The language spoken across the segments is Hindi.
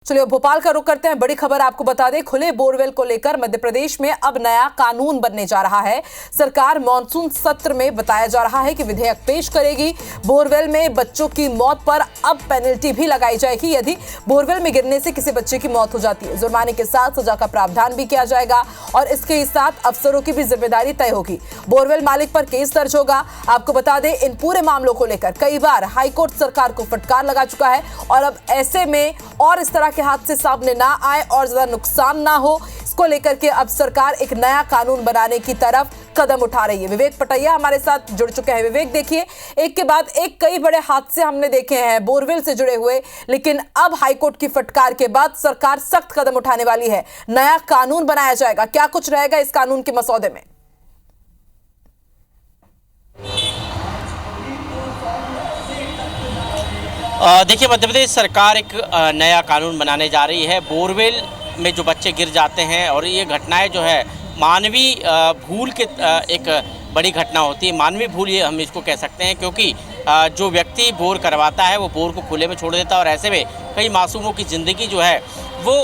चलिए भोपाल का रुख करते हैं। बड़ी खबर आपको बता दें, खुले बोरवेल को लेकर मध्य प्रदेश में अब नया कानून बनने जा रहा है। सरकार मॉनसून सत्र में बताया जा रहा है कि विधेयक पेश करेगी। बोरवेल में बच्चों की मौत पर अब पेनल्टी भी लगाई जाएगी यदि बोरवेल में गिरने से किसी बच्चे की मौत हो जाती है। जुर्माने के साथ सजा का प्रावधान भी किया जाएगा और इसके साथ अफसरों की भी जिम्मेदारी तय होगी। बोरवेल मालिक पर केस दर्ज होगा। आपको बता दें, इन पूरे मामलों को लेकर कई बार हाईकोर्ट सरकार को फटकार लगा चुका है और अब ऐसे में और इस तरह के हादसे सामने ना आए और ज्यादा नुकसान ना हो, इसको लेकर के अब सरकार एक नया कानून बनाने की तरफ कदम उठा रही है। विवेक पटैया हमारे साथ जुड़ चुके हैं। विवेक, देखिए, एक के बाद एक कई बड़े हादसे हमने देखे हैं बोरवेल से जुड़े हुए, लेकिन अब हाईकोर्ट की फटकार के बाद सरकार सख्त कदम उठाने वाली है। नया कानून बनाया जाएगा। क्या कुछ रहेगा इस कानून के मसौदे में? देखिए, मध्य प्रदेश सरकार एक नया कानून बनाने जा रही है। बोरवेल में जो बच्चे गिर जाते हैं और ये घटनाएं जो है मानवीय भूल के एक बड़ी घटना होती है। मानवीय भूल ये हम इसको कह सकते हैं, क्योंकि जो व्यक्ति बोर करवाता है वो बोर को खुले में छोड़ देता है और ऐसे में कई मासूमों की ज़िंदगी जो है वो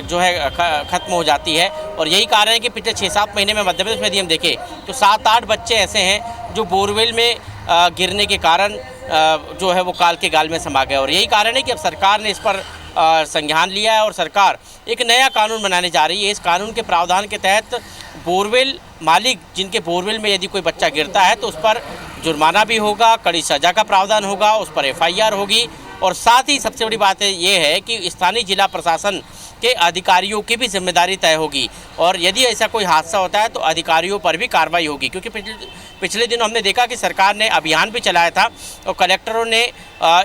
जो है ख़त्म हो जाती है। और यही कारण है कि पिछले 6-7 महीने में मध्य प्रदेश में यदि हम देखें तो 7-8 बच्चे ऐसे हैं जो बोरवेल में गिरने के कारण जो है वो काल के गाल में समा गए। और यही कारण है कि अब सरकार ने इस पर संज्ञान लिया है और सरकार एक नया कानून बनाने जा रही है। इस कानून के प्रावधान के तहत बोरवेल मालिक जिनके बोरवेल में यदि कोई बच्चा गिरता है तो उस पर जुर्माना भी होगा, कड़ी सज़ा का प्रावधान होगा, उस पर FIR होगी। और साथ ही सबसे बड़ी बात ये है कि स्थानीय जिला प्रशासन के अधिकारियों की भी जिम्मेदारी तय होगी और यदि ऐसा कोई हादसा होता है तो अधिकारियों पर भी कार्रवाई होगी। क्योंकि पिछले दिनों हमने देखा कि सरकार ने अभियान भी चलाया था और कलेक्टरों ने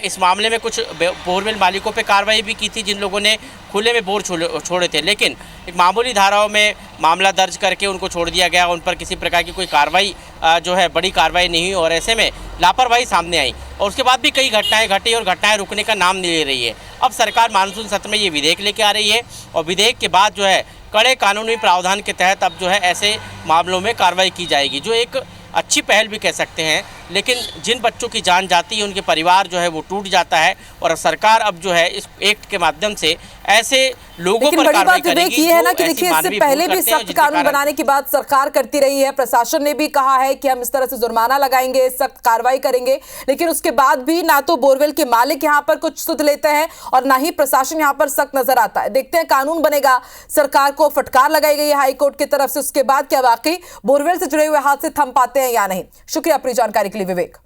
इस मामले में कुछ बोरवेल मालिकों पे कार्रवाई भी की थी जिन लोगों ने खुले में बोर छोड़े थे, लेकिन एक मामूली धाराओं में मामला दर्ज करके उनको छोड़ दिया गया। उन पर किसी प्रकार की कोई कार्रवाई जो है बड़ी कार्रवाई नहीं हुई और ऐसे में लापरवाही सामने आई और उसके बाद भी कई घटनाएं घटी और घटनाएं रुकने का नाम नहीं ले रही है। अब सरकार मानसून सत्र में ये विधेयक लेके आ रही है और विधेयक के बाद जो है कड़े कानूनी प्रावधान के तहत अब जो है ऐसे मामलों में कार्रवाई की जाएगी, जो एक अच्छी पहल भी कह सकते हैं। लेकिन जिन बच्चों की जान जाती है उनके परिवार जो है वो टूट जाता है और सरकार अब जो है इस एक्ट के माध्यम से ऐसे लोगों पर कार्रवाई करेगी। ये है ना कि देखिए, इससे पहले भी सख्त कानून बनाने की बात सरकार करती रही है। प्रशासन ने भी कहा है कि हम इस तरह से जुर्माना लगाएंगे, सख्त कार्रवाई करेंगे, लेकिन उसके बाद भी ना तो बोरवेल के मालिक यहाँ पर कुछ सुध लेते हैं और ना ही प्रशासन यहाँ पर सख्त नजर आता है। देखते हैं कानून बनेगा, सरकार को फटकार लगाई गई है हाईकोर्ट की तरफ से, उसके बाद क्या वाकई बोरवेल से जुड़े हुए हादसे थम पाते हैं या नहीं। शुक्रिया अपनी जानकारी के लिए विवेक।